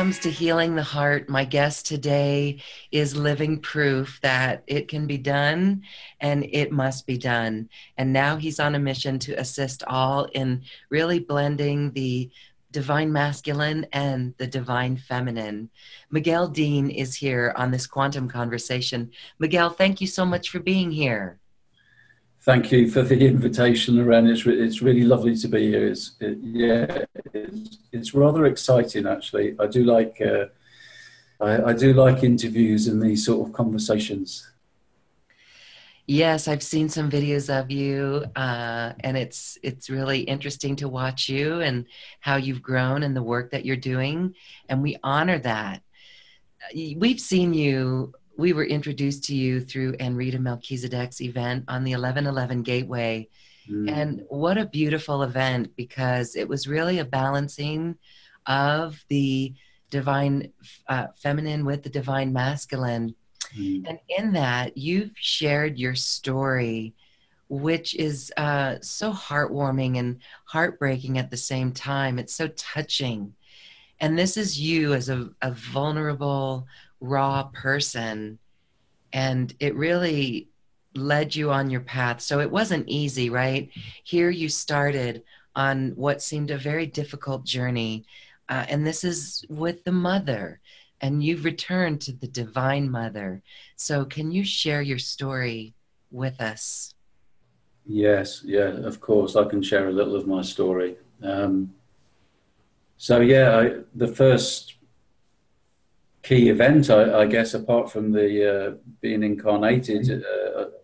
comes to healing the heart, my guest today is living proof that it can be done and it must be done. And now he's on a mission to assist all in really blending the divine masculine and the divine feminine. Miguel Dean is here on this quantum conversation. Miguel, thank you so much for being here. Thank you for the invitation, Loren. It's really lovely to be here. It's rather exciting, actually. I do like I do like interviews and these sort of conversations. Yes, I've seen some videos of you, and it's really interesting to watch you and how you've grown and the work that you're doing, and we honor that. We've seen you. We were introduced to you through Enrita Melchizedek's event on the 1111 Gateway. And what a beautiful event, because it was really a balancing of the divine feminine with the divine masculine. And in that, you've shared your story, which is so heartwarming and heartbreaking at the same time. It's so touching. And this is you as a vulnerable, raw person, and it really led you on your path. So it wasn't easy, right? Here you started on what seemed a very difficult journey, and this is with the mother, and you've returned to the divine mother. So can you share your story with us? Yes, yeah, of course. I can share a little of my story. The first key event, I guess, apart from the being incarnated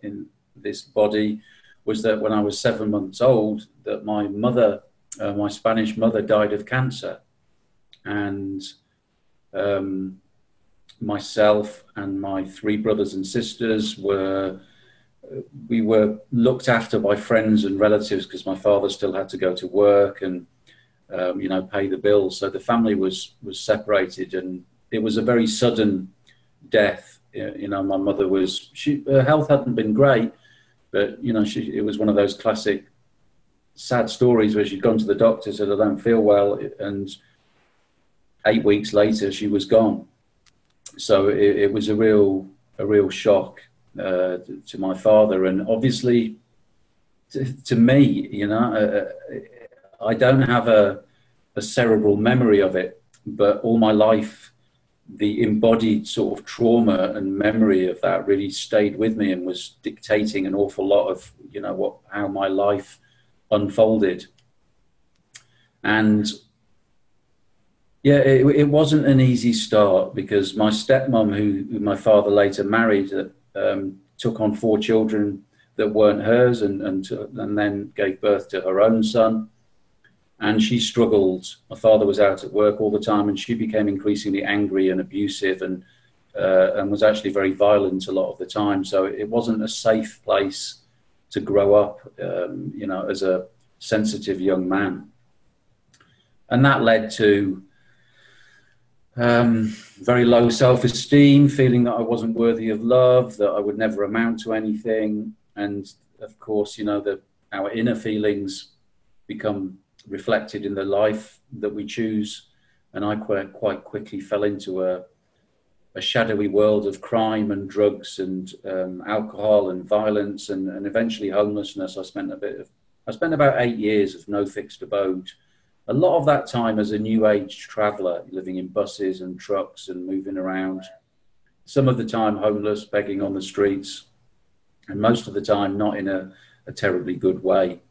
in this body, was that when I was 7 months old, that my mother, my Spanish mother, died of cancer, and myself and my 3 brothers and sisters were looked after by friends and relatives, because my father still had to go to work and pay the bills. So the family was separated, and it was a very sudden death. My mother her health hadn't been great, but it was one of those classic sad stories where she'd gone to the doctor, said, "I don't feel well," and 8 weeks later she was gone. So it was a real shock to my father, and obviously to me, I don't have a cerebral memory of it, but all my life, the embodied sort of trauma and memory of that really stayed with me and was dictating an awful lot of, how my life unfolded. And yeah, it wasn't an easy start, because my stepmom, who my father later married, took on 4 children that weren't hers, and then gave birth to her own son. And she struggled. My father was out at work all the time, and she became increasingly angry and abusive, and was actually very violent a lot of the time. So it wasn't a safe place to grow up, as a sensitive young man. And that led to very low self-esteem, feeling that I wasn't worthy of love, that I would never amount to anything. And of course, our inner feelings become reflected in the life that we choose. And I quite quickly fell into a shadowy world of crime and drugs and alcohol and violence, and eventually homelessness. I spent about 8 years of no fixed abode. A lot of that time as a new age traveller, living in buses and trucks and moving around. Some of the time homeless, begging on the streets, and most of the time not in a terribly good way.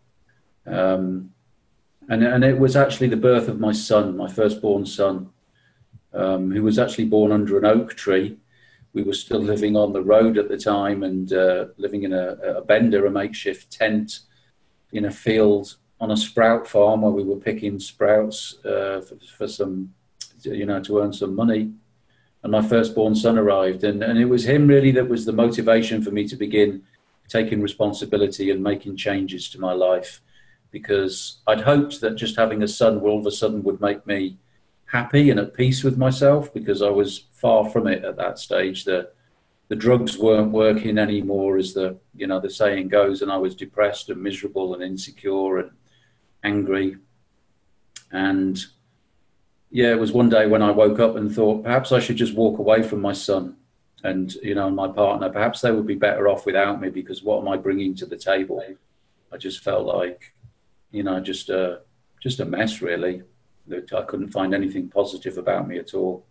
And it was actually the birth of my son, my firstborn son, who was actually born under an oak tree. We were still living on the road at the time, and living in a bender, a makeshift tent in a field on a sprout farm, where we were picking sprouts for some, to earn some money. And my firstborn son arrived, and it was him really that was the motivation for me to begin taking responsibility and making changes to my life. Because I'd hoped that just having a son all of a sudden would make me happy and at peace with myself, because I was far from it at that stage. The drugs weren't working anymore, as the saying goes, and I was depressed and miserable and insecure and angry. And yeah, it was one day when I woke up and thought perhaps I should just walk away from my son and, you know, my partner. Perhaps they would be better off without me, because what am I bringing to the table? I just felt like, you know, just a mess, really. That I couldn't find anything positive about me at all.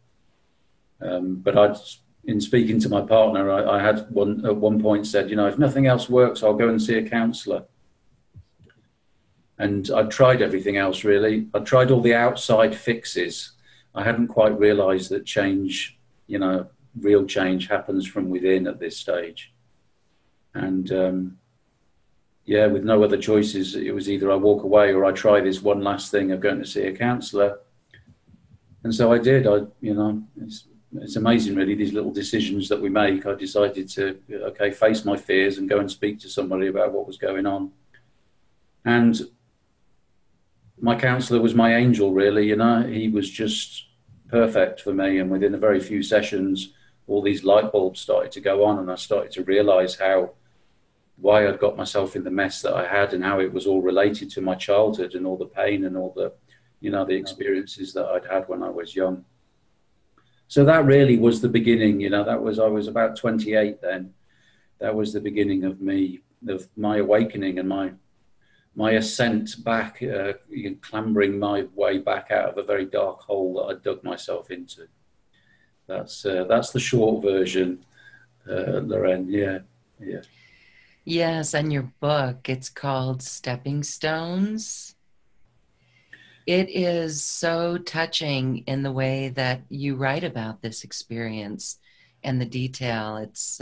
But in speaking to my partner, I had at one point said, you know, if nothing else works, I'll go and see a counsellor. And I'd tried everything else, really. I'd tried all the outside fixes. I hadn't quite realised that change, you know, real change happens from within at this stage. And yeah, with no other choices, it was either I walk away or I try this one last thing of going to see a counsellor. And so I did. You know, it's amazing, really, these little decisions that we make. I decided to, okay, face my fears and go and speak to somebody about what was going on. And my counsellor was my angel, really. You know, he was just perfect for me. And within a very few sessions, all these light bulbs started to go on, and I started to realise why I'd got myself in the mess that I had, and how it was all related to my childhood and all the pain and all the, you know, the experiences that I'd had when I was young. So that really was the beginning. You know, I was about 28 then. That was the beginning of my awakening and my ascent back, clambering my way back out of a very dark hole that I dug myself into. That's the short version, Lorraine. Yeah. Yes, and your book, it's called Stepping Stones. It is so touching in the way that you write about this experience and the detail. It's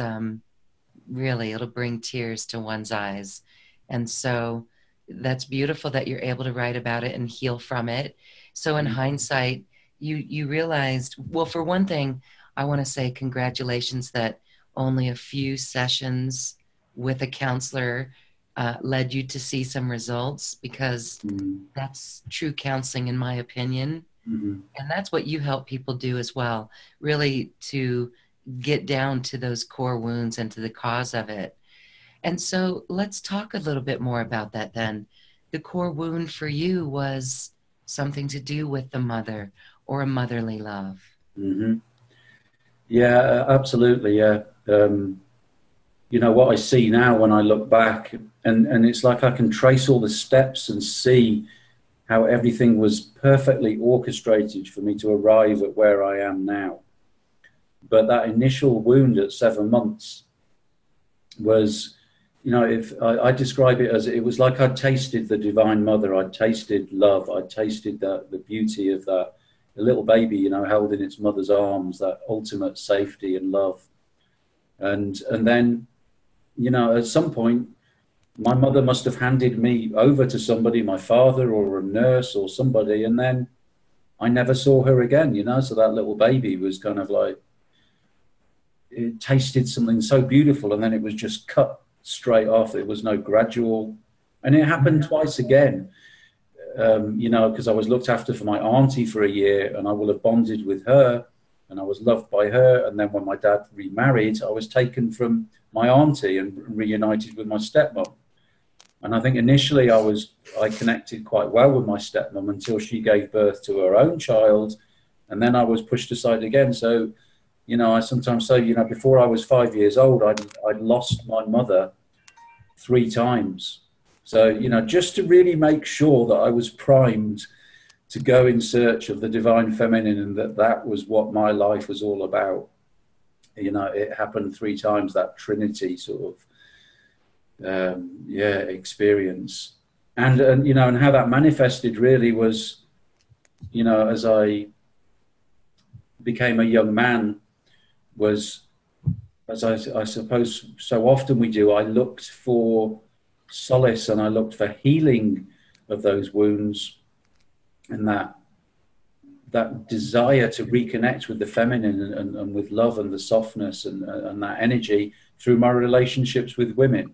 really, it'll bring tears to one's eyes. And so that's beautiful that you're able to write about it and heal from it. So in hindsight, you realized, well, for one thing, I want to say congratulations that only a few sessions with a counselor led you to see some results, because that's true counseling, in my opinion. And that's what you help people do as well, really to get down to those core wounds and to the cause of it. And so let's talk a little bit more about that then. The core wound for you was something to do with the mother or a motherly love. Yeah, absolutely. Yeah. You know, what I see now when I look back, and it's like I can trace all the steps and see how everything was perfectly orchestrated for me to arrive at where I am now. But that initial wound at 7 months was, you know, if I describe it as, it was like I'd tasted the Divine Mother, I'd tasted love, I'd tasted the beauty of the little baby, you know, held in its mother's arms, that ultimate safety and love. And then, you know, at some point, my mother must have handed me over to somebody, my father or a nurse or somebody, and then I never saw her again, you know. So that little baby was kind of like, it tasted something so beautiful, and then it was just cut straight off. There was no gradual. And it happened twice again, you know, because I was looked after for my auntie for a year, and I will have bonded with her, and I was loved by her. And then when my dad remarried, I was taken from my auntie and reunited with my stepmom. And I think initially I connected quite well with my stepmom until she gave birth to her own child, and then I was pushed aside again. So, you know, I sometimes say, you know, before I was 5 years old, I'd lost my mother 3 times. So, you know, just to really make sure that I was primed to go in search of the divine feminine, and that was what my life was all about. You know, it happened 3 times, that Trinity sort of, experience. And, you know, and how that manifested really was, you know, as I became a young man, was, as I suppose so often we do, I looked for solace and I looked for healing of those wounds, and that desire to reconnect with the feminine and with love and the softness and that energy through my relationships with women.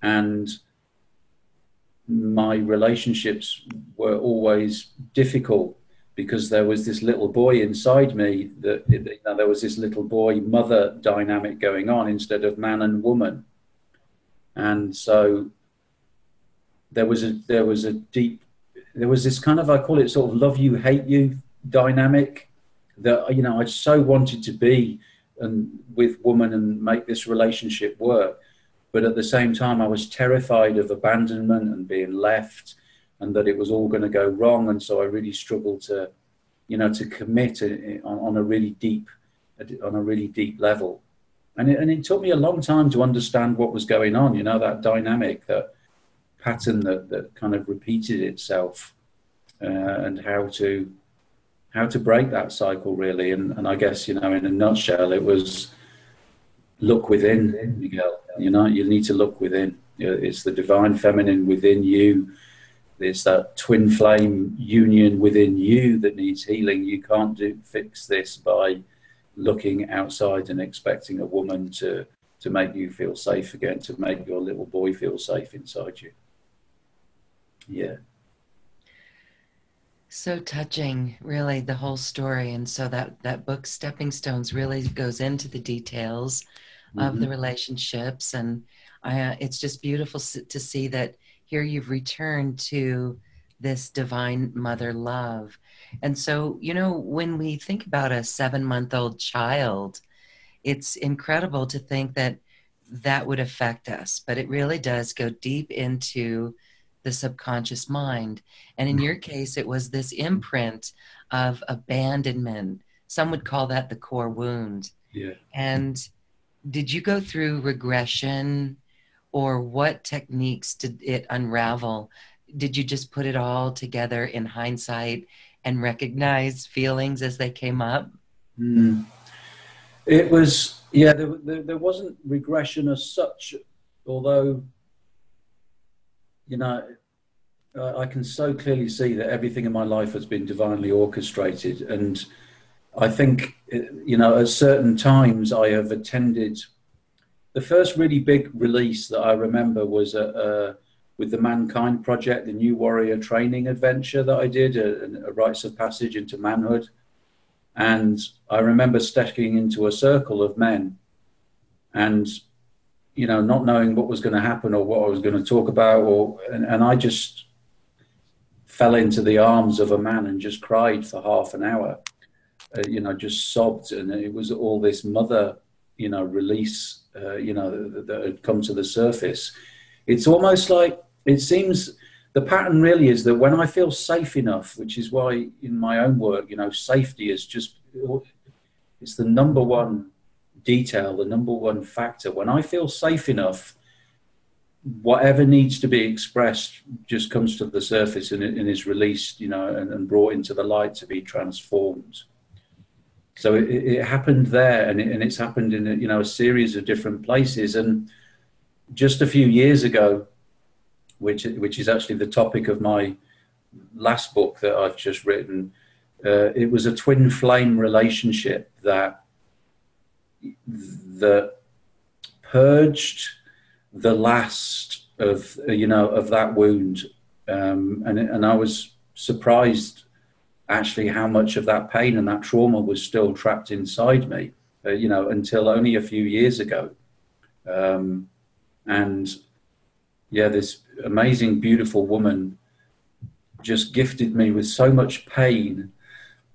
And my relationships were always difficult because there was this little boy inside me that, you know, there was this little boy mother dynamic going on instead of man and woman. And so there was this kind of, I call it sort of love you, hate you dynamic that, you know, I so wanted to be with woman and make this relationship work. But at the same time, I was terrified of abandonment and being left, and that it was all going to go wrong. And so I really struggled to, you know, to commit on a really deep level. And it took me a long time to understand what was going on, you know, that dynamic, that pattern that kind of repeated itself, and how to break that cycle, really. And I guess, you know, in a nutshell, it was look within, Miguel. You know, you need to look within. It's the divine feminine within you. It's that twin flame union within you that needs healing. You can't fix this by looking outside and expecting a woman to make you feel safe again, to make your little boy feel safe inside you. Yeah. So touching, really, the whole story. And so that book, Stepping Stones, really goes into the details of the relationships. And it's just beautiful to see that here you've returned to this divine mother love. And so, you know, when we think about a 7-month-old child, it's incredible to think that that would affect us, but it really does go deep into the subconscious mind. And in your case, it was this imprint of abandonment. Some would call that the core wound. Yeah. And did you go through regression, or what techniques did it unravel? Did you just put it all together in hindsight and recognize feelings as they came up? It was, yeah, there wasn't regression as such, although, you know, I can so clearly see that everything in my life has been divinely orchestrated. And I think, you know, at certain times I have attended. The first really big release that I remember was with the Mankind Project, the New Warrior training adventure that I did, a rites of passage into manhood. And I remember stepping into a circle of men and, you know, not knowing what was going to happen or what I was going to talk about, and I just fell into the arms of a man and just cried for half an hour, you know, just sobbed. And it was all this mother, you know, release, you know, that had come to the surface. It's almost like, it seems the pattern really is that when I feel safe enough, which is why in my own work, you know, safety is just, it's the number one detail, the number one factor. When I feel safe enough, whatever needs to be expressed just comes to the surface and is released, you know, and brought into the light to be transformed. So it happened there, and it's happened in, you know, a series of different places. And just a few years ago, which is actually the topic of my last book that I've just written, it was a twin flame relationship that purged the last of, you know, of that wound, and I was surprised actually how much of that pain and that trauma was still trapped inside me, you know, until only a few years ago. And yeah, this amazing, beautiful woman just gifted me with so much pain.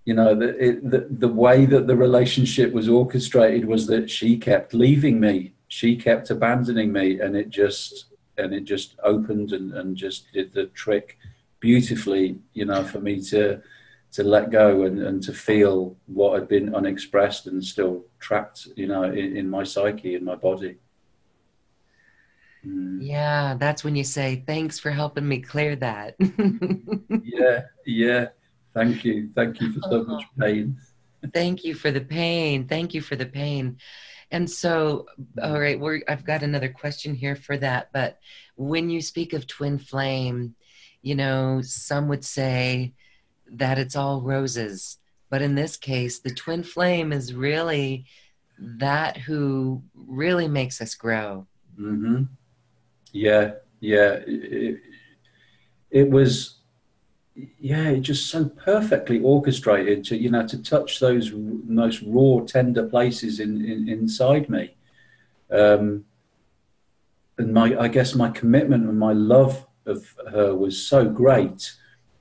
You know, the way that the relationship was orchestrated was that she kept leaving me, she kept abandoning me, and it just opened and just did the trick beautifully, you know, for me to let go and to feel what had been unexpressed and still trapped, you know, in my psyche, in my body. Yeah, that's when you say, thanks for helping me clear that. Yeah. Thank you for so much pain. Thank you for the pain. Thank you for the pain. And so, all right, I've got another question here for that. But when you speak of twin flame, you know, some would say that it's all roses. But in this case, the twin flame is really that who really makes us grow. Mm-hmm. Yeah. It was, yeah, it just so perfectly orchestrated to, you know, to touch those most raw, tender places inside me. And I guess my commitment and my love of her was so great,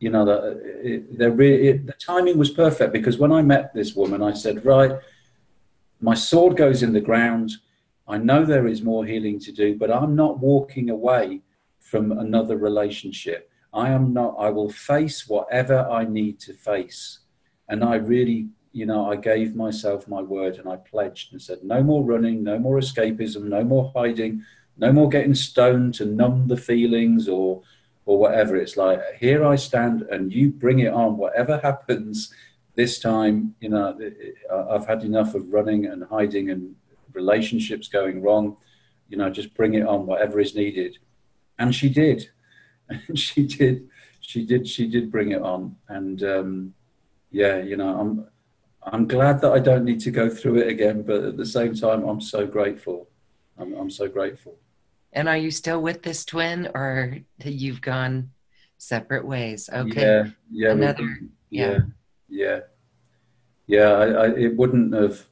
you know, the timing was perfect, because when I met this woman, I said, right, my sword goes in the ground. I know there is more healing to do, but I'm not walking away from another relationship. I am not. I will face whatever I need to face. And I really, you know, I gave myself my word, and I pledged and said, no more running, no more escapism, no more hiding, no more getting stoned to numb the feelings or whatever. It's like, here I stand, and you bring it on, whatever happens this time. You know, I've had enough of running and hiding and relationships going wrong. You know, just bring it on, whatever is needed. And she did. And she did bring it on. And yeah, you know, I'm glad that I don't need to go through it again, but at the same time, I'm so grateful. I'm so grateful. And are you still with this twin, or you've gone separate ways? Okay. Yeah, yeah, Another, yeah, yeah. yeah, yeah. It wouldn't have.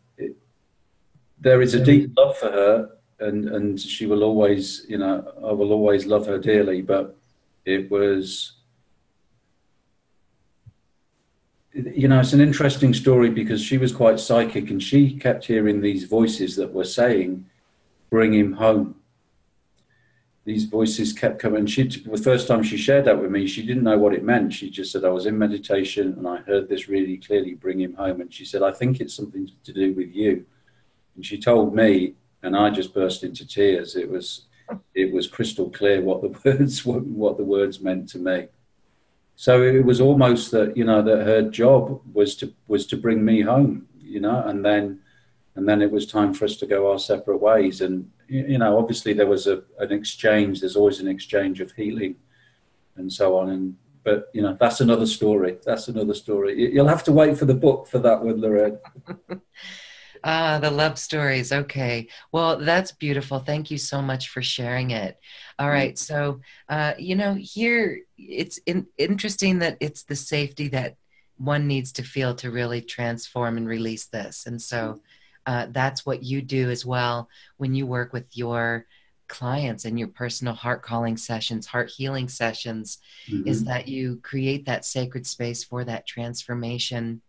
There is a deep love for her, and she will always, you know, I will always love her dearly. But it was, you know, it's an interesting story, because she was quite psychic, and she kept hearing these voices that were saying, "Bring him home." These voices kept coming. The first time she shared that with me, she didn't know what it meant. She just said, I was in meditation and I heard this really clearly, bring him home. And she said, I think it's something to do with you. And she told me, and I just burst into tears. It was crystal clear what the words meant to me. So it was almost that, you know, that her job was to bring me home, you know, and then it was time for us to go our separate ways. And, you know, obviously there was an exchange. There's always an exchange of healing and so on. But, you know, that's another story. That's another story. You'll have to wait for the book for that one, Lorraine. Ah, the love stories. Okay. Well, that's beautiful. Thank you so much for sharing it. All right. So, you know, here it's interesting that it's the safety that one needs to feel to really transform and release this. And so that's what you do as well when you work with your clients and your personal heart calling sessions, heart healing sessions, is that you create that sacred space for that transformation.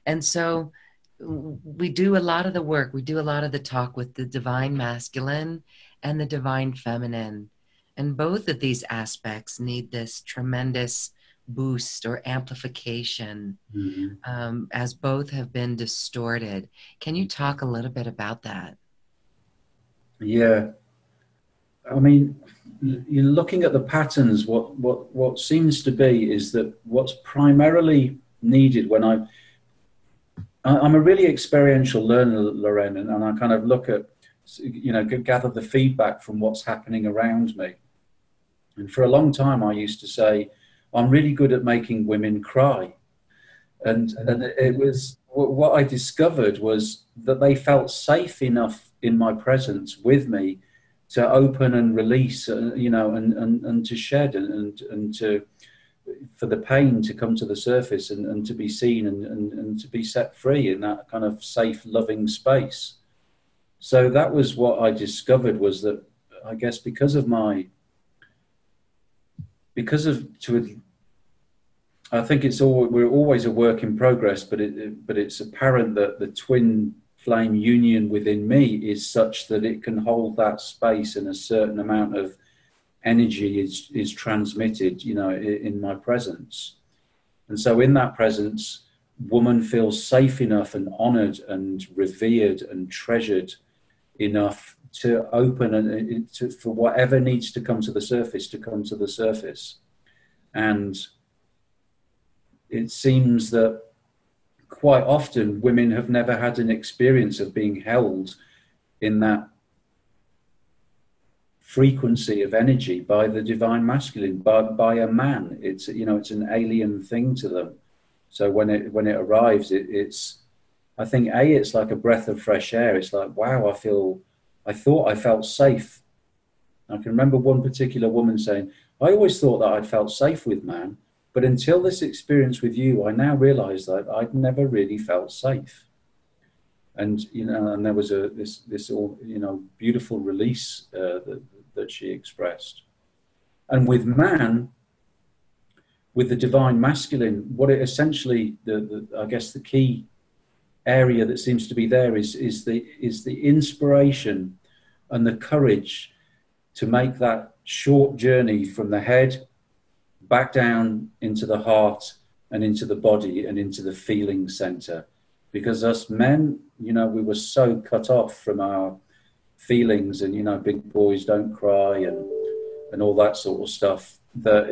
And so, we do a lot of the work. We do a lot of the talk with the divine masculine and the divine feminine. And both of these aspects need this tremendous boost or amplification, as both have been distorted. Can you talk a little bit about that? Yeah. I mean, you're looking at the patterns. What seems to be is that what's primarily needed I'm a really experiential learner, Lorraine, and I kind of look at, you know, gather the feedback from what's happening around me. And for a long time, I used to say, I'm really good at making women cry. And it was, what I discovered was that they felt safe enough in my presence with me to open and release, you know, and to shed and to, for the pain to come to the surface and to be seen and to be set free in that kind of safe, loving space. So that was what I discovered, was that I guess I think we're always a work in progress, but it's apparent that the twin flame union within me is such that it can hold that space, and a certain amount of energy is transmitted, you know, in my presence. And so in that presence, woman feels safe enough and honored and revered and treasured enough to open and for whatever needs to come to the surface to come to the surface. And it seems that quite often women have never had an experience of being held in that frequency of energy by the divine masculine, by a man. It's, you know, it's an alien thing to them. So when it arrives, it's, I think, it's like a breath of fresh air. It's like, wow, I thought I felt safe. I can remember one particular woman saying, I always thought that I'd felt safe with man, but until this experience with you, I now realize that I'd never really felt safe. And, you know, and there was this all, you know, beautiful release that she expressed. And with man, with the divine masculine, what it essentially, I guess the key area that seems to be there is the inspiration and the courage to make that short journey from the head back down into the heart and into the body and into the feeling center. Because us men, you know, we were so cut off from our feelings, and, you know, big boys don't cry and all that sort of stuff, that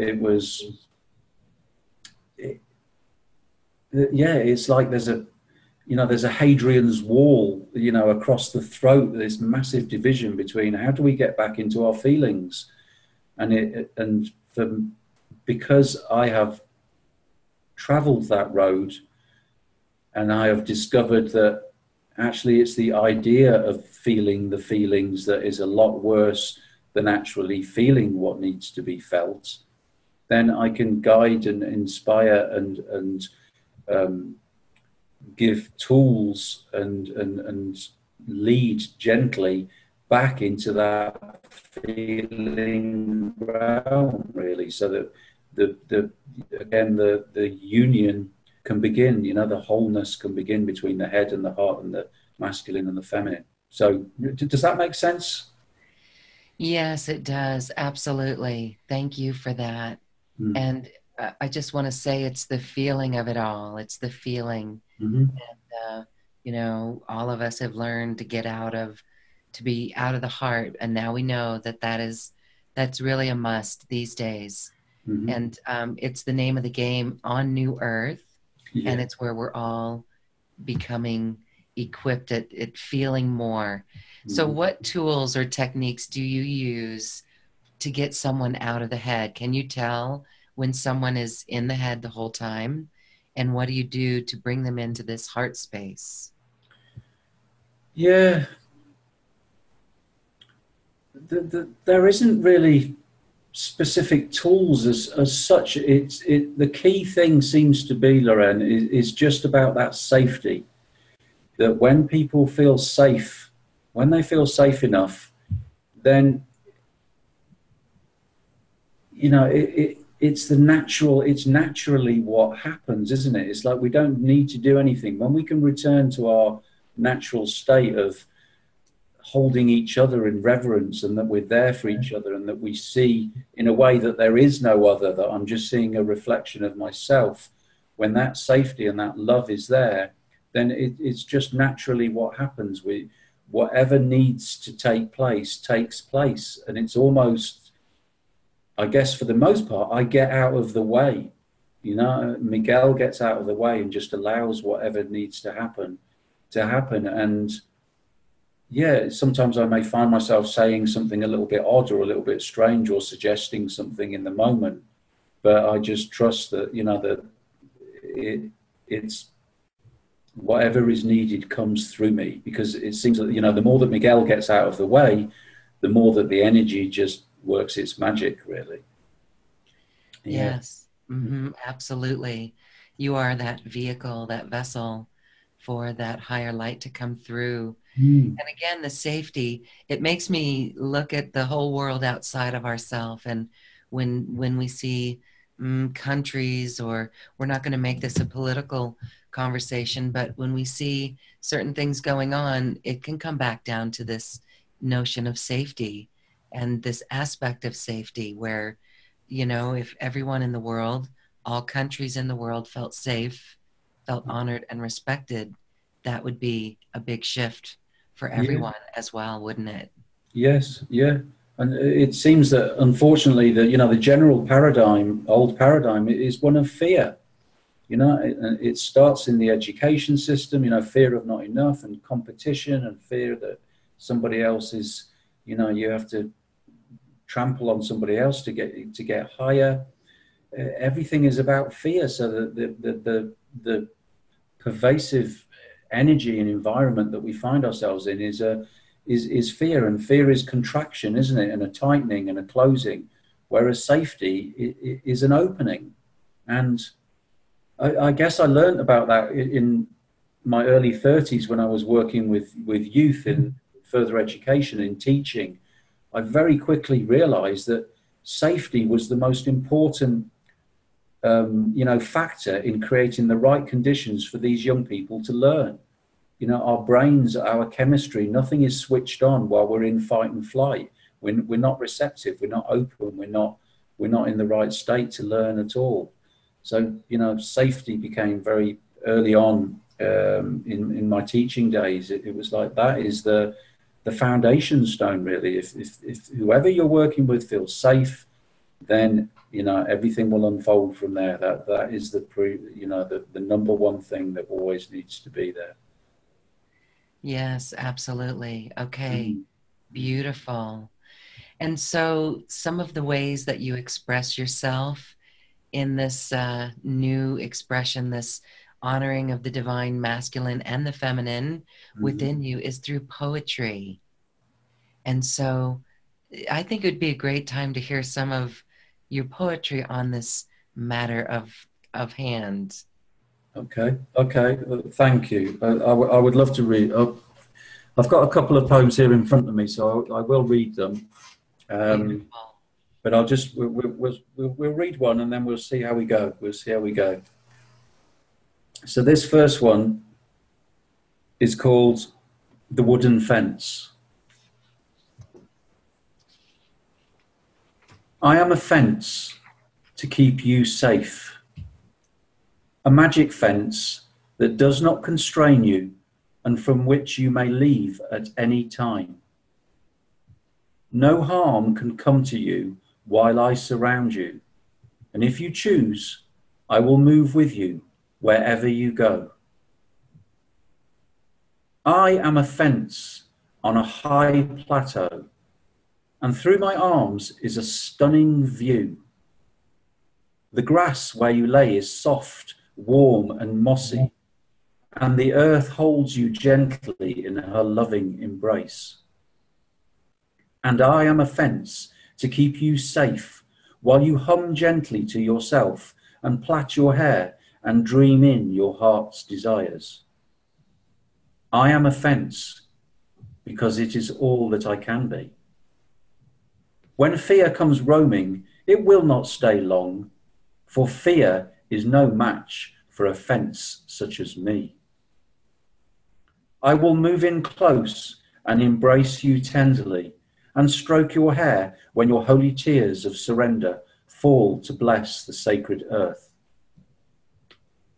it's like there's a Hadrian's wall, you know, across the throat, this massive division between how do we get back into our feelings. Because I have traveled that road, and I have discovered that actually it's the idea of feeling the feelings that is a lot worse than actually feeling what needs to be felt, then I can guide and inspire and give tools and lead gently back into that feeling realm, really, so that the union can begin, you know, the wholeness can begin between the head and the heart and the masculine and the feminine. So does that make sense? Yes, it does. Absolutely. Thank you for that. Mm. And I just want to say it's the feeling of it all. It's the feeling. Mm-hmm. And, you know, all of us have learned to be out of the heart. And now we know that's really a must these days. Mm-hmm. And it's the name of the game on New Earth. Yeah. And it's where we're all becoming equipped at feeling more. Mm-hmm. So what tools or techniques do you use to get someone out of the head? Can you tell when someone is in the head the whole time? And what do you do to bring them into this heart space? Yeah. There isn't really specific tools as such. The key thing seems to be, Lorraine, is just about that safety. That when people feel safe, when they feel safe enough, then, you know, it's naturally what happens, isn't it? It's like we don't need to do anything. When we can return to our natural state of holding each other in reverence, and that we're there for each other, and that we see in a way that there is no other, that I'm just seeing a reflection of myself, when that safety and that love is there, then it's just naturally what happens. Whatever needs to take place takes place. And it's almost, I guess for the most part, I get out of the way. You know, Miguel gets out of the way and just allows whatever needs to happen. And yeah, sometimes I may find myself saying something a little bit odd or a little bit strange, or suggesting something in the moment, but I just trust that, you know, that it's whatever is needed comes through me, because it seems that, you know, the more that Miguel gets out of the way, the more that the energy just works its magic, really. Yeah. Yes, absolutely. You are that vehicle, that vessel for that higher light to come through. And again, the safety, it makes me look at the whole world outside of ourselves. And when we see countries, or we're not going to make this a political conversation, but when we see certain things going on, it can come back down to this notion of safety and this aspect of safety where, you know, if everyone in the world, all countries in the world felt safe, felt honored and respected, that would be a big shift for everyone as well, wouldn't it? Yes, yeah. And it seems that, unfortunately, that, you know, the general paradigm, old paradigm, is one of fear. You know, it starts in the education system, you know, fear of not enough, and competition, and fear that somebody else is, you know, you have to trample on somebody else to get higher. Everything is about fear. So the pervasive energy and environment that we find ourselves in is fear, and fear is contraction, isn't it? And a tightening and a closing, whereas safety is an opening. And I guess I learned about that in my early 30s when I was working with youth in further education, in teaching. I very quickly realized that safety was the most important factor in creating the right conditions for these young people to learn. Our brains, our chemistry, nothing is switched on while we're in fight and flight. We're not receptive. We're not open. We're not in the right state to learn at all. So, safety became very early on in my teaching days. It was like that is the foundation stone, really. If whoever you're working with feels safe, then everything will unfold from there. That is the number one thing that always needs to be there. Yes, absolutely. Okay, beautiful. And so some of the ways that you express yourself in this new expression, this honoring of the divine masculine and the feminine within you, is through poetry. And so I think it would be a great time to hear some of your poetry on this matter of hand. Okay. Thank you. I would love to read. I've got a couple of poems here in front of me, so I will read them. But we'll read one and then we'll see how we go. So this first one is called The Wooden Fence. I am a fence to keep you safe. A magic fence that does not constrain you and from which you may leave at any time. No harm can come to you while I surround you, and if you choose, I will move with you wherever you go. I am a fence on a high plateau, and through my arms is a stunning view. The grass where you lay is soft, warm and mossy, and the earth holds you gently in her loving embrace. And I am a fence to keep you safe while you hum gently to yourself and plait your hair and dream in your heart's desires. I am a fence because it is all that I can be. When fear comes roaming, it will not stay long, for fear is no match for a fence such as me. I will move in close and embrace you tenderly and stroke your hair when your holy tears of surrender fall to bless the sacred earth.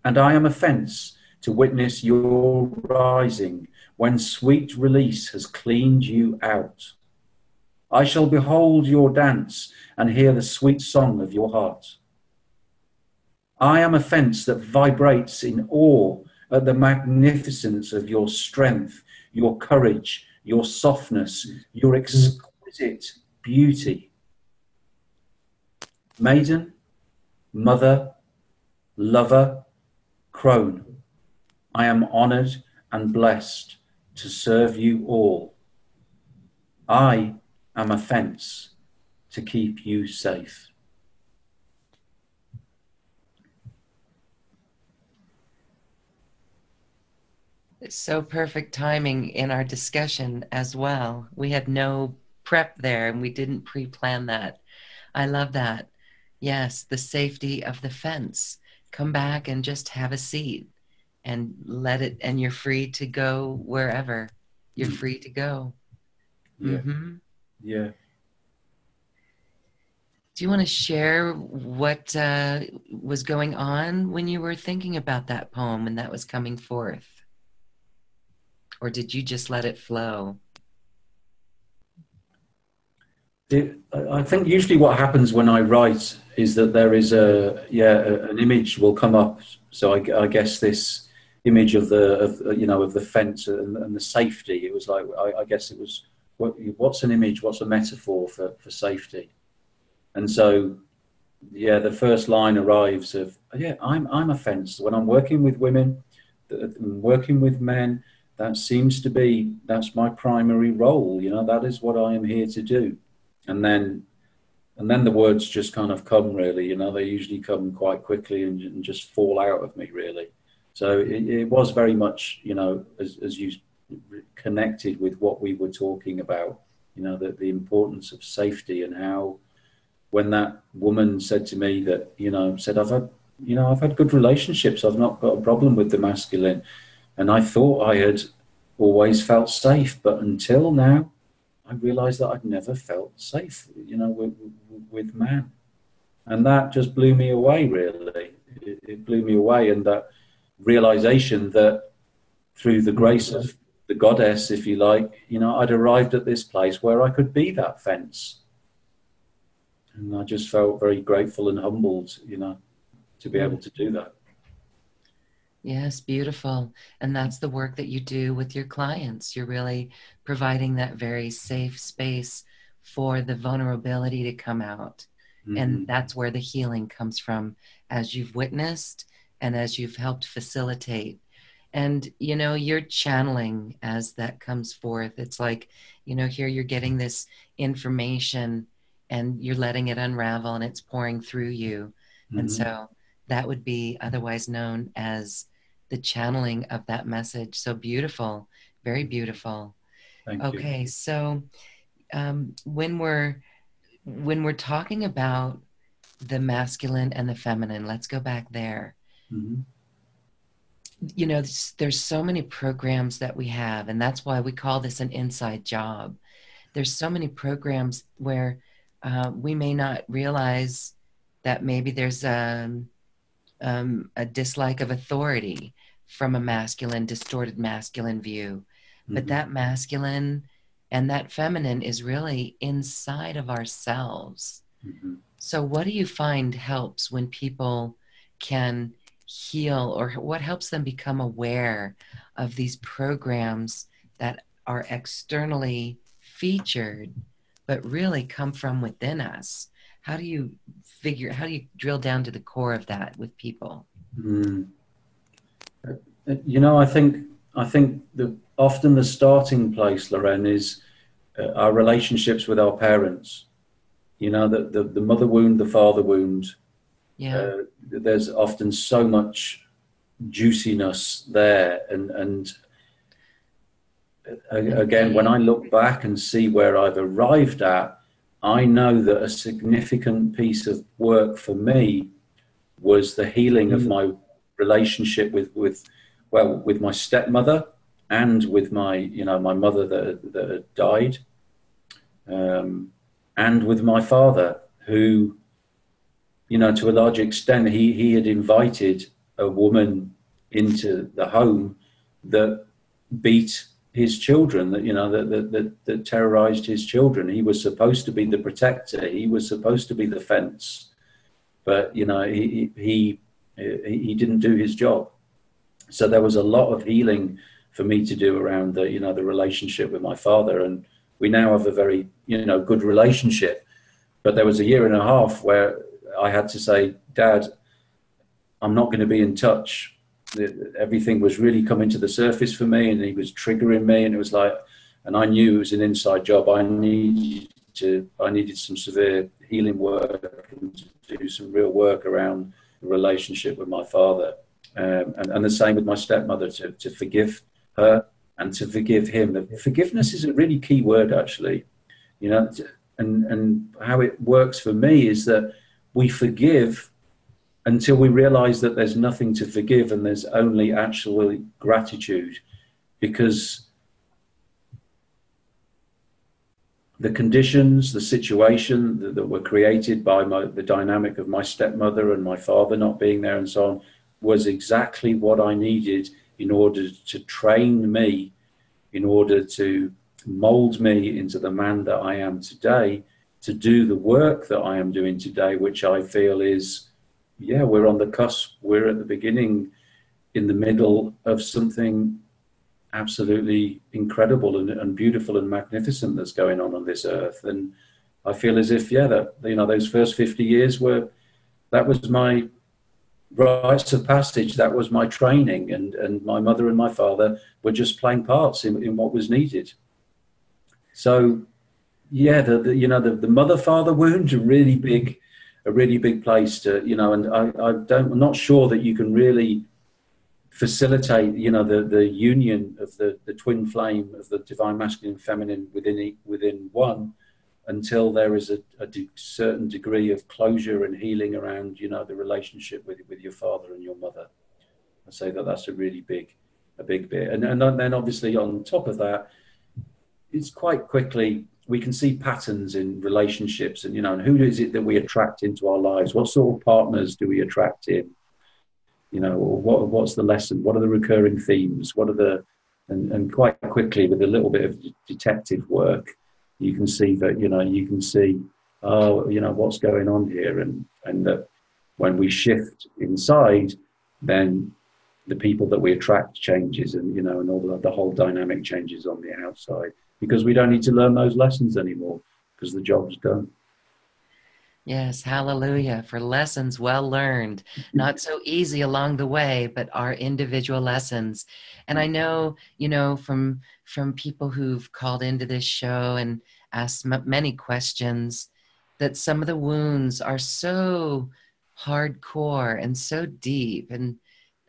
And I am a fence to witness your rising when sweet release has cleaned you out. I shall behold your dance and hear the sweet song of your heart. I am a fence that vibrates in awe at the magnificence of your strength, your courage, your softness, your exquisite beauty. Maiden, mother, lover, crone, I am honored and blessed to serve you all. I am a fence to keep you safe. It's so perfect timing in our discussion as well. We had no prep there and we didn't pre-plan that. I love that. Yes, the safety of the fence. Come back and just have a seat and let it, and you're free to go wherever. You're free to go. Yeah. Yeah. Do you want to share what was going on when you were thinking about that poem and that was coming forth? Or did you just let it flow? I think usually what happens when I write is that there is an image will come up. So I guess this image of the fence and the safety. It was like I guess it was what's an image? What's a metaphor for safety? And so the first line arrives of I'm a fence when I'm working with women, working with men. That seems to be that's my primary role. That is what I am here to do. And then the words just kind of come, really. They usually come quite quickly and just fall out of me, really. So it was very much, as you connected with what we were talking about, the importance of safety and how when that woman said to me that, said, I've had good relationships. I've not got a problem with the masculine. And I thought I had always felt safe. But until now, I realized that I'd never felt safe, with man. And that just blew me away, really. It blew me away. And that realization that through the grace of the goddess, if you like, I'd arrived at this place where I could be that fence. And I just felt very grateful and humbled, to be able to do that. Yes, beautiful. And that's the work that you do with your clients. You're really providing that very safe space for the vulnerability to come out. Mm-hmm. And that's where the healing comes from, as you've witnessed and as you've helped facilitate. And, you're channeling as that comes forth. It's like, here you're getting this information and you're letting it unravel and it's pouring through you. Mm-hmm. And so that would be otherwise known as the channeling of that message. So beautiful, very beautiful. Thank you. Okay, so when we're talking about the masculine and the feminine, let's go back there. Mm-hmm. There's so many programs that we have, and that's why we call this an inside job. There's so many programs where we may not realize that maybe there's a dislike of authority from a distorted masculine view. Mm-hmm. But that masculine and that feminine is really inside of ourselves. Mm-hmm. So what do you find helps when people can heal, or what helps them become aware of these programs that are externally featured, but really come from within us? How do you drill down to the core of that with people? I think often the starting place, Lorraine, is our relationships with our parents. The mother wound, the father wound. Yeah. There's often so much juiciness there, and again, when I look back and see where I've arrived at, I know that a significant piece of work for me was the healing of my relationship with my stepmother and with my mother that had died, and with my father, who, to a large extent, he had invited a woman into the home that beat his children, that terrorized his children. He was supposed to be the protector. He was supposed to be the fence, but he didn't do his job. So there was a lot of healing for me to do around the relationship with my father, and we now have a very good relationship. But there was a year and a half where I had to say, Dad, I'm not going to be in touch. Everything was really coming to the surface for me, and he was triggering me, and it was like, and I knew it was an inside job. I needed some severe healing work and to do some real work around the relationship with my father, and the same with my stepmother, to forgive her and to forgive him. Forgiveness is a really key word, actually, and how it works for me is that we forgive until we realize that there's nothing to forgive and there's only actually gratitude, because the conditions, the situation that were created by the dynamic of my stepmother and my father not being there and so on was exactly what I needed in order to train me, in order to mold me into the man that I am today, to do the work that I am doing today, which I feel is, we're on the cusp. We're at the beginning, in the middle of something absolutely incredible and beautiful and magnificent that's going on this earth. And I feel as if, those first 50 years that was my rites of passage. That was my training, and my mother and my father were just playing parts in what was needed. So, the mother-father wound, a really big place to, and I'm not sure that you can really facilitate, the union of the twin flame of the divine masculine and feminine within one, until there is a certain degree of closure and healing around, you know, the relationship with your father and your mother. I say that that's a really big bit. And then obviously on top of that, it's quite quickly, we can see patterns in relationships, and, you know, and who is it that we attract into our lives? What sort of partners do we attract in? You know, or what's the lesson? What are the recurring themes? What are the, and quite quickly with a little bit of detective work, you can see that, you know, you can see, oh, you know, what's going on here. And that when we shift inside, then the people that we attract changes, and, you know, and all the whole dynamic changes on the outside, because we don't need to learn those lessons anymore because the job's done. Yes, hallelujah, for lessons well learned. Not so easy along the way, but our individual lessons. And I know, you know, from people who've called into this show and asked many questions, that some of the wounds are so hardcore and so deep. And,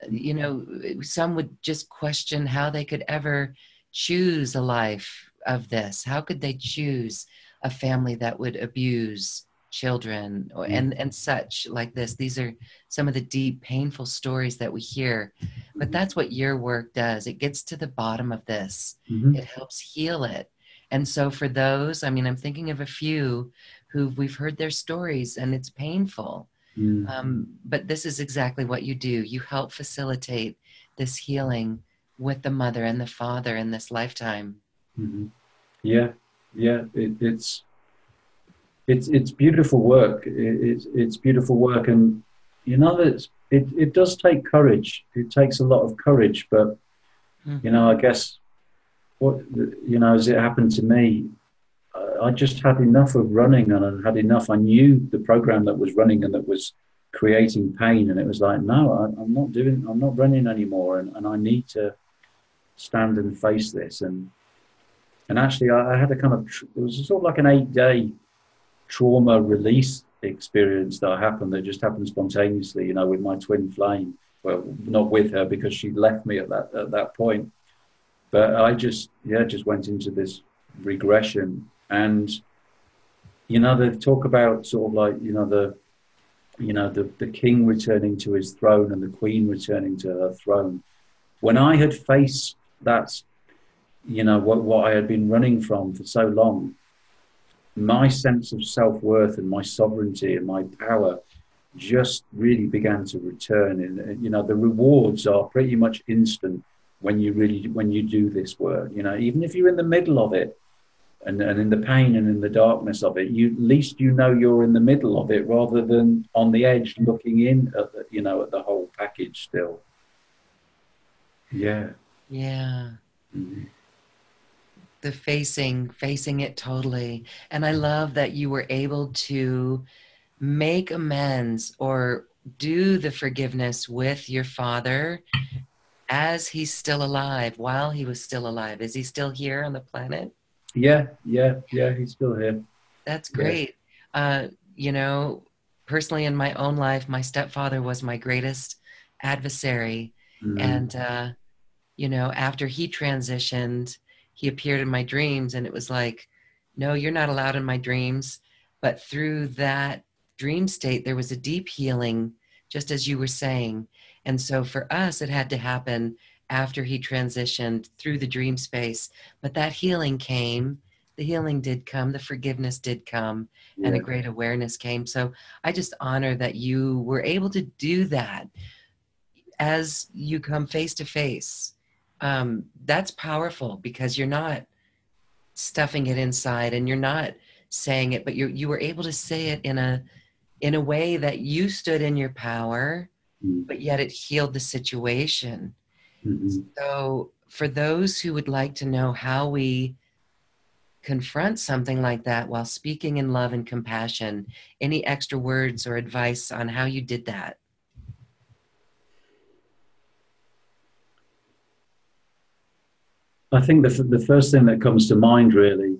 you know, some would just question how they could ever choose a life of this. How could they choose a family that would abuse children and such like this? These are some of the deep, painful stories that we hear, but that's what your work does. It gets to the bottom of this. It helps heal it. And so for those, I mean, I'm thinking of a few who we've heard their stories and it's painful. But this is exactly what you do. You help facilitate this healing with the mother and the father in this lifetime. Yeah, it's beautiful work. It's beautiful work, and, you know, that it does take courage. It takes a lot of courage, but you know, I guess what, you know, as it happened to me, I just had enough of running, and I had enough. I knew the program that was running and that was creating pain, and it was like, no, I'm not running anymore, and I need to stand and face this. And actually, I had a kind of, it was sort of like an 8-day trauma release experience that happened, that just happened spontaneously, you know, with my twin flame. Well, not with her, because she left me at that point. But I just went into this regression. And, you know, they talk about sort of like, the king returning to his throne and the queen returning to her throne. When I had faced that, you know, what I had been running from for so long, my sense of self-worth and my sovereignty and my power just really began to return. And, you know, the rewards are pretty much instant when you do this work. You know, even if you're in the middle of it, and in the pain and in the darkness of it, at least you know you're in the middle of it, rather than on the edge looking in at the, you know, at the whole package still. Yeah. The facing it totally. And I love that you were able to make amends or do the forgiveness with your father as he's still alive, while he was still alive. Is he still here on the planet? Yeah, he's still here. That's great. You know, personally in my own life, my stepfather was my greatest adversary. And, you know, after he transitioned, he appeared in my dreams, and it was like, no, you're not allowed in my dreams. But through that dream state, there was a deep healing, just as you were saying. And so for us, it had to happen after he transitioned through the dream space. But that healing came, the healing did come, the forgiveness did come, and a great awareness came. So I just honor that you were able to do that as you come face to face. That's powerful, because you're not stuffing it inside and you're not saying it, but you were able to say it in a way that you stood in your power, but yet it healed the situation. So for those who would like to know how we confront something like that while speaking in love and compassion, any extra words or advice on how you did that? I think the first thing that comes to mind, really,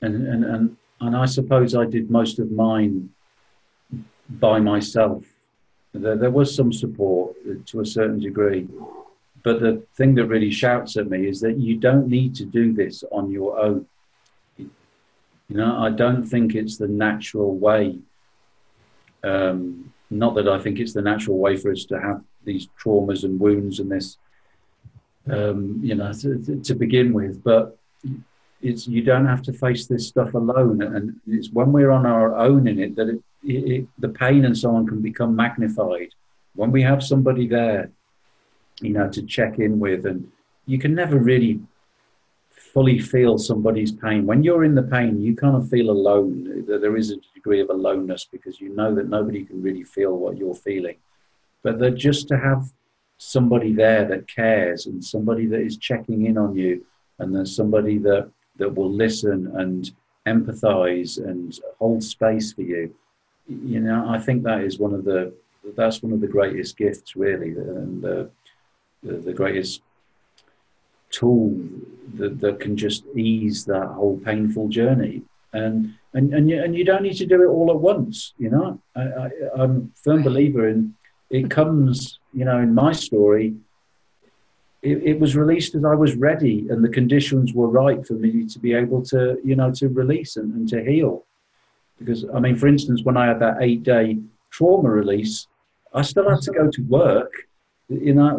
and I suppose I did most of mine by myself. There was some support to a certain degree, but the thing that really shouts at me is that you don't need to do this on your own. You know, I don't think it's the natural way. Not that I think it's the natural way for us to have these traumas and wounds and this, you know, to begin with. But it's, you don't have to face this stuff alone, and it's when we're on our own in it that the pain and so on can become magnified. When we have somebody there, you know, to check in with, and you can never really fully feel somebody's pain. When you're in the pain, you kind of feel alone. There is a degree of aloneness because you know that nobody can really feel what you're feeling. But that just to have somebody there that cares, and somebody that is checking in on you, and there's somebody that will listen and empathize and hold space for you. You know, I think that is that's one of the greatest gifts, really, and the greatest tool that can just ease that whole painful journey. And you don't need to do it all at once. You know, I'm a firm believer in it comes. You know, in my story, it was released as I was ready, and the conditions were right for me to be able to, you know, to release and to heal. Because I mean, for instance, when I had that 8-day trauma release, I still had to go to work. You know,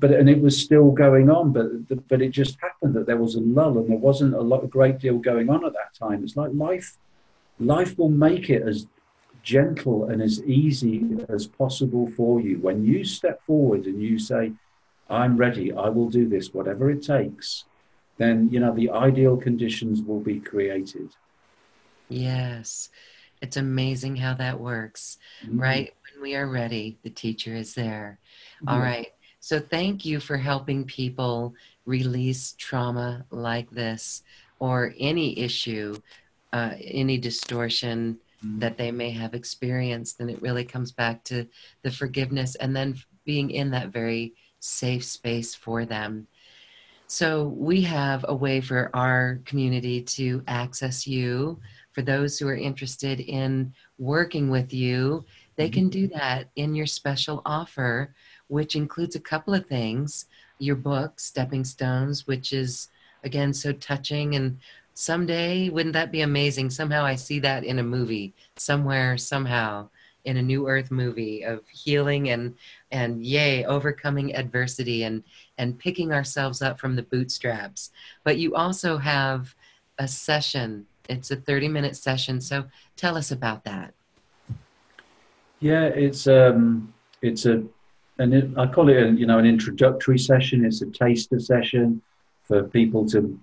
but it was still going on, but it just happened that there was a lull, and there wasn't a great deal going on at that time. It's like life will make it as gentle and as easy as possible for you when you step forward and you say, I'm ready, I will do this, whatever it takes. Then, you know, the ideal conditions will be created. Yes. It's amazing how that works, right? When we are ready, the teacher is there. All right. So thank you for helping people release trauma like this, or any issue, any distortion that they may have experienced. And it really comes back to the forgiveness, and then being in that very safe space for them. So we have a way for our community to access you. For those who are interested in working with you, they can do that in your special offer, which includes a couple of things. Your book, Stepping Stones, which is, again, so touching. And someday, wouldn't that be amazing? Somehow I see that in a movie, somewhere, somehow, in a New Earth movie of healing and yay, overcoming adversity and picking ourselves up from the bootstraps. But you also have a session. It's a 30-minute session. So tell us about that. Yeah, I call it an introductory session. It's a taster session for people to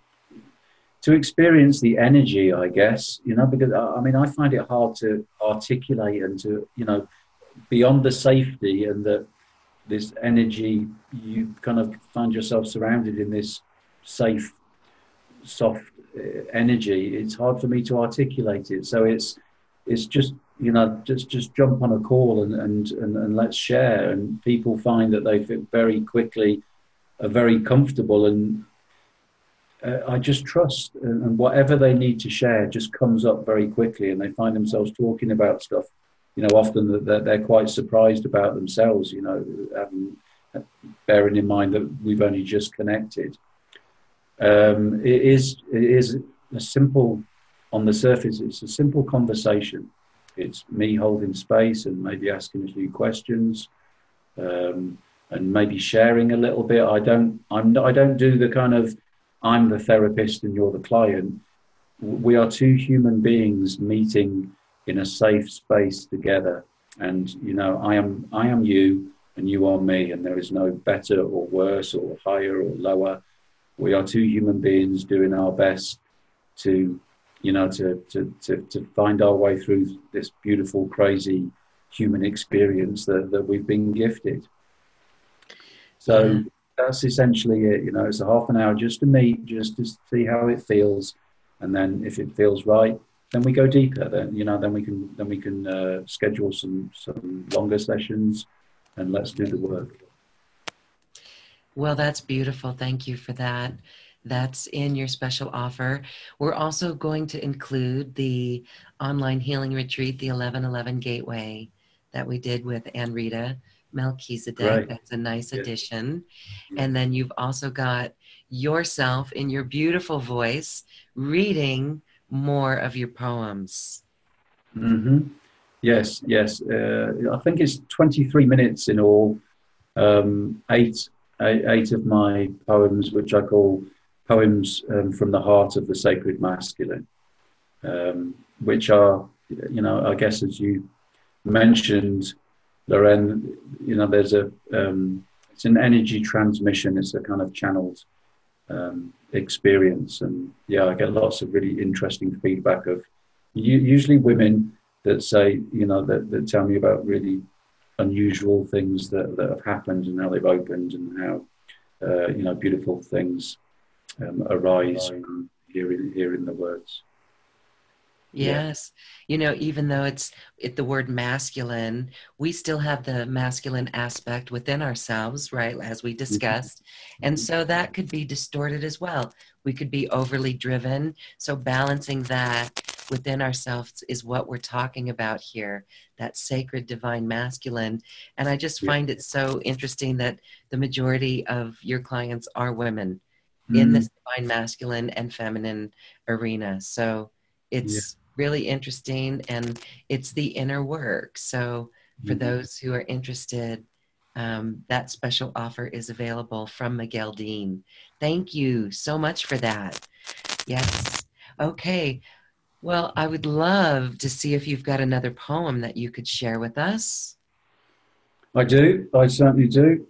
experience the energy, I guess, you know, because I mean, I find it hard to articulate and to, you know, beyond the safety and this energy, you kind of find yourself surrounded in this safe, soft energy. It's hard for me to articulate it. So it's just, you know, just jump on a call and let's share. And people find that they very quickly are very comfortable, and I just trust, and whatever they need to share just comes up very quickly, and they find themselves talking about stuff, you know, often that they're quite surprised about themselves, you know, bearing in mind that we've only just connected. It is a simple, on the surface, it's a simple conversation. It's me holding space and maybe asking a few questions, and maybe sharing a little bit. I don't do the kind of I'm the therapist and you're the client. We are two human beings meeting in a safe space together, and you know, I am you and you are me, and there is no better or worse or higher or lower. We are two human beings doing our best to, you know, to find our way through this beautiful, crazy human experience that we've been gifted. So that's essentially it. You know, it's a half an hour just to meet, just to see how it feels, and then if it feels right, then we go deeper. Then, you know, then we can schedule some longer sessions, and let's do the work. Well, that's beautiful. Thank you for that. That's in your special offer. We're also going to include the online healing retreat, the 1111 Gateway, that we did with Anrita Melchizedek. Great. That's a nice addition. And then you've also got yourself in your beautiful voice reading more of your poems. Hmm. Yes, yes. I think it's 23 minutes in all. Eight of my poems, which I call poems from the heart of the sacred masculine, which are, I guess as you mentioned, Lorraine, there's it's an energy transmission. It's a kind of channeled experience, and yeah, I get lots of really interesting feedback of usually women that say, that tell me about really unusual things that have happened and how they've opened and how beautiful things arise from hearing the words. Yeah. Yes. Even though it's the word masculine, we still have the masculine aspect within ourselves, right? As we discussed. And so that could be distorted as well. We could be overly driven. So balancing that within ourselves is what we're talking about here, that sacred divine masculine. And I just Yeah. find it so interesting that the majority of your clients are women in Mm. this divine masculine and feminine arena. So Yeah. it's really interesting, and it's the inner work. So for Mm. those who are interested, that special offer is available from Miguel Dean. Thank you so much for that. Yes. Okay. Well, I would love to see if you've got another poem that you could share with us. I do. I certainly do.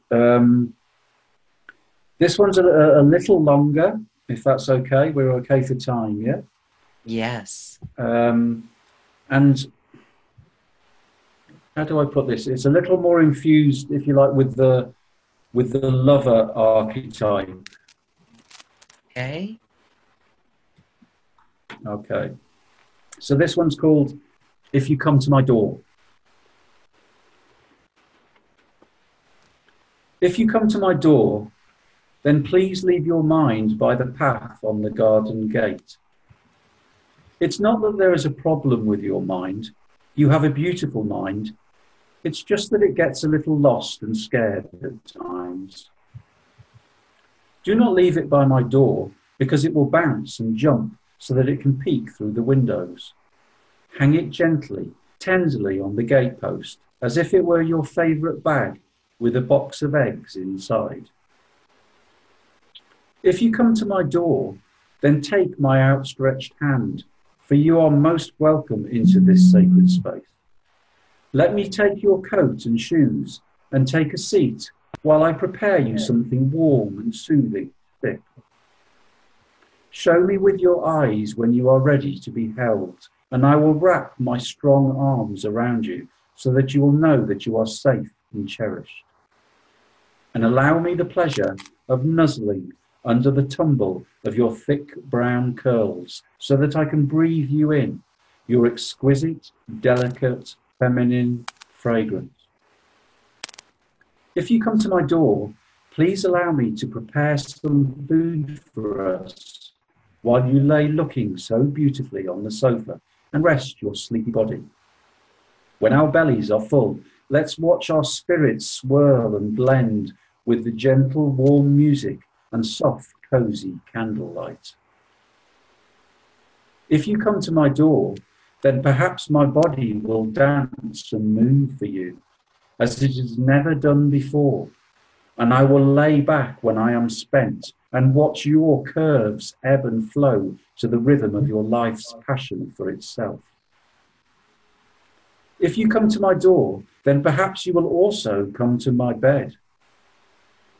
This one's a little longer, if that's okay. We're okay for time, yeah? Yes. And how do I put this? It's a little more infused, if you like, with the lover archetype. Okay. Okay. So this one's called "If You Come to My Door." If you come to my door, then please leave your mind by the path on the garden gate. It's not that there is a problem with your mind. You have a beautiful mind. It's just that it gets a little lost and scared at times. Do not leave it by my door, because it will bounce and jump so that it can peek through the windows. Hang it gently, tenderly on the gatepost, as if it were your favourite bag with a box of eggs inside. If you come to my door, then take my outstretched hand, for you are most welcome into this sacred space. Let me take your coat and shoes and take a seat while I prepare you something warm and soothing, thick. Show me with your eyes when you are ready to be held, and I will wrap my strong arms around you so that you will know that you are safe and cherished. And allow me the pleasure of nuzzling under the tumble of your thick brown curls so that I can breathe you in, your exquisite, delicate, feminine fragrance. If you come to my door, please allow me to prepare some food for us while you lay looking so beautifully on the sofa and rest your sleepy body. When our bellies are full, let's watch our spirits swirl and blend with the gentle, warm music and soft, cozy candlelight. If you come to my door, then perhaps my body will dance and move for you, as it has never done before, and I will lay back when I am spent and watch your curves ebb and flow to the rhythm of your life's passion for itself. If you come to my door, then perhaps you will also come to my bed.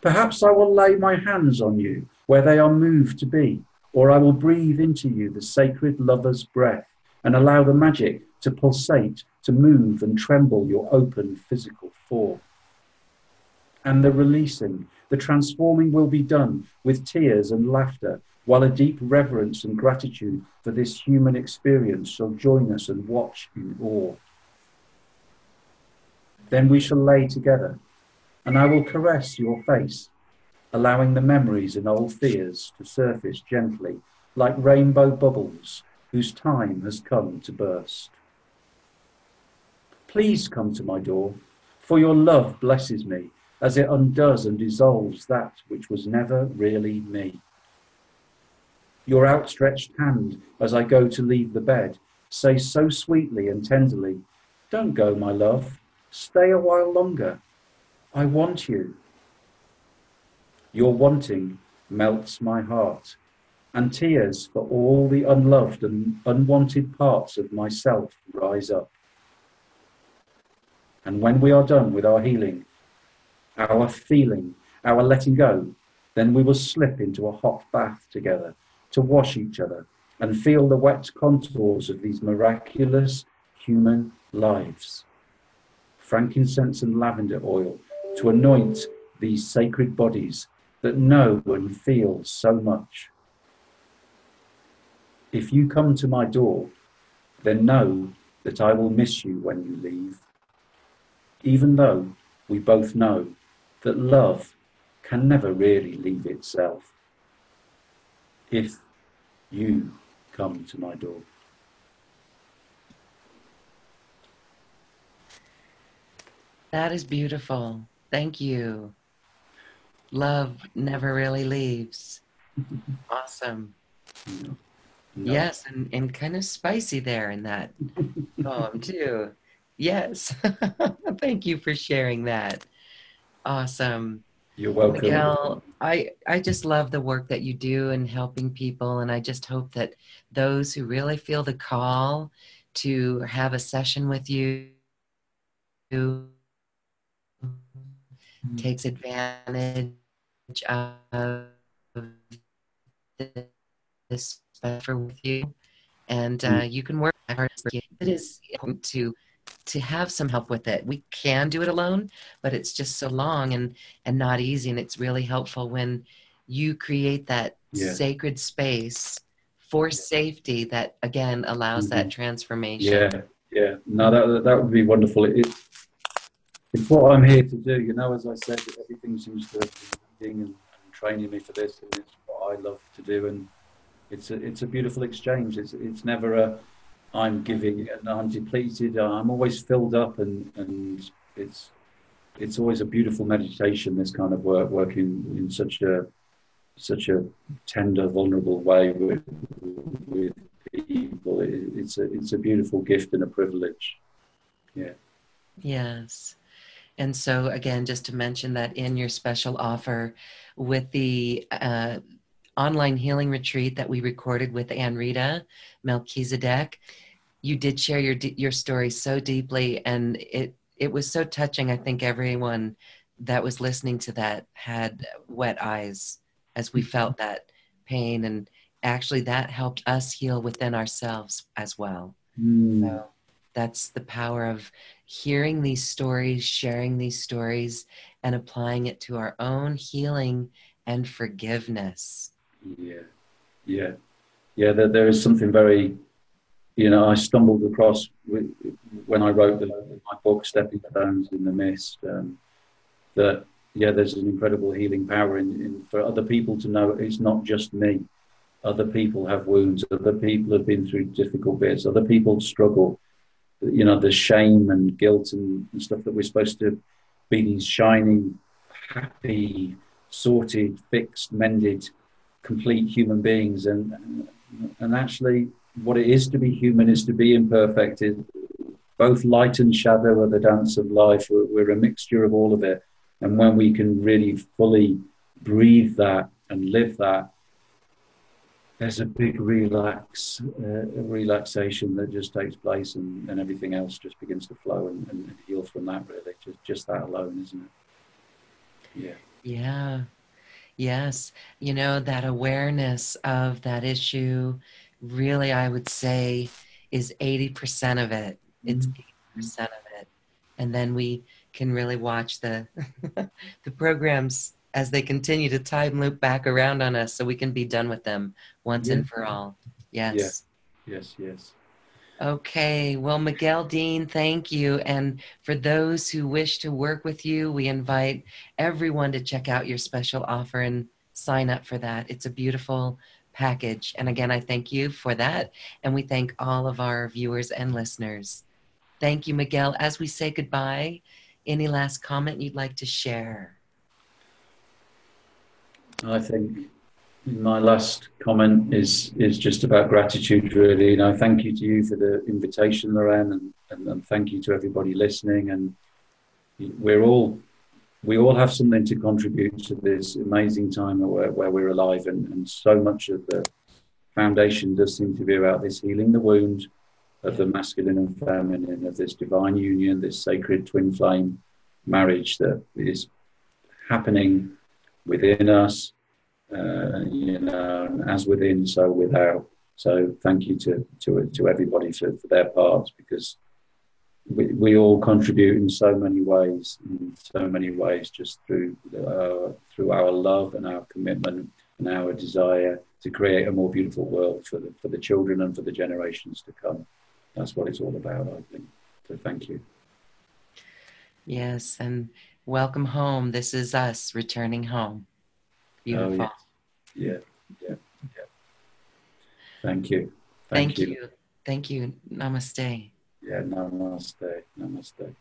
Perhaps I will lay my hands on you where they are moved to be, or I will breathe into you the sacred lover's breath and allow the magic to pulsate, to move and tremble your open physical form. And the releasing, the transforming will be done with tears and laughter, while a deep reverence and gratitude for this human experience shall join us and watch in awe. Then we shall lay together, and I will caress your face, allowing the memories and old fears to surface gently, like rainbow bubbles whose time has come to burst. Please come to my door, for your love blesses me as it undoes and dissolves that which was never really me. Your outstretched hand as I go to leave the bed, say so sweetly and tenderly, don't go, my love, stay a while longer. I want you. Your wanting melts my heart, and tears for all the unloved and unwanted parts of myself rise up. And when we are done with our healing, our feeling, our letting go, then we will slip into a hot bath together to wash each other and feel the wet contours of these miraculous human lives. Frankincense and lavender oil to anoint these sacred bodies that know and feel so much. If you come to my door, then know that I will miss you when you leave, even though we both know that love can never really leave itself. If you come to my door. That is beautiful. Thank you. Love never really leaves. Awesome. No. Yes, and kind of spicy there in that poem too. Yes. Thank you for sharing that. Awesome. You're welcome. Miguel, I just love the work that you do in helping people, and I just hope that those who really feel the call to have a session with you takes advantage of this offer with you, and you can work hard. It is important to have some help with it. We can do it alone, but it's just so long and not easy. And it's really helpful when you create that sacred space for safety that again allows that transformation. Yeah. No, that would be wonderful. It's what I'm here to do. You know, as I said, everything seems to be leading and training me for this, and it's what I love to do. And it's a beautiful exchange. It's never a I'm giving and I'm depleted. I'm always filled up, and it's always a beautiful meditation. This kind of working in such a tender, vulnerable way with people. It's a beautiful gift and a privilege. Yeah. Yes. And so again, just to mention that in your special offer with the online healing retreat that we recorded with Ann Rita Melchizedek, you did share your story so deeply, and it was so touching. I think everyone that was listening to that had wet eyes as we felt that pain, and actually that helped us heal within ourselves as well. So that's the power of hearing these stories, sharing these stories, and applying it to our own healing and forgiveness. Yeah. There is something very, I stumbled across when I wrote my book, Stepping Stones in the Mist, that there's an incredible healing power in for other people to know it's not just me. Other people have wounds. Other people have been through difficult bits. Other people struggle. The shame and guilt and stuff that we're supposed to be these shining, happy, sorted, fixed, mended, complete human beings. And actually, what it is to be human is to be imperfect. Both light and shadow are the dance of life. We're a mixture of all of it. And when we can really fully breathe that and live that, there's a big relaxation that just takes place, and everything else just begins to flow and heal from that, really. Just that alone, isn't it? Yeah. Yes. That awareness of that issue really, I would say, is 80% of it. It's 80% of it. And then we can really watch the the programs as they continue to time loop back around on us so we can be done with them once and for all. Yes. Yes. Okay. Well, Miguel Dean, thank you. And for those who wish to work with you, we invite everyone to check out your special offer and sign up for that. It's a beautiful package. And again, I thank you for that. And we thank all of our viewers and listeners. Thank you, Miguel. As we say goodbye, any last comment you'd like to share? I think My last comment is just about gratitude, really. Thank you to you for the invitation, Lorraine, and thank you to everybody listening. And we're all we all have something to contribute to this amazing time where we're alive, and so much of the foundation does seem to be about this healing the wound of the masculine and feminine, of this divine union, this sacred twin flame marriage that is happening within us, as within, so without. So thank you to everybody for their parts, because we all contribute in so many ways, just through our love and our commitment and our desire to create a more beautiful world for the children and for the generations to come. That's what it's all about, I think. So thank you. Yes, and welcome home. This is us returning home. Beautiful. Oh, yeah. Yeah. Thank you. Thank you. Thank you. Namaste. Yeah, namaste. Namaste.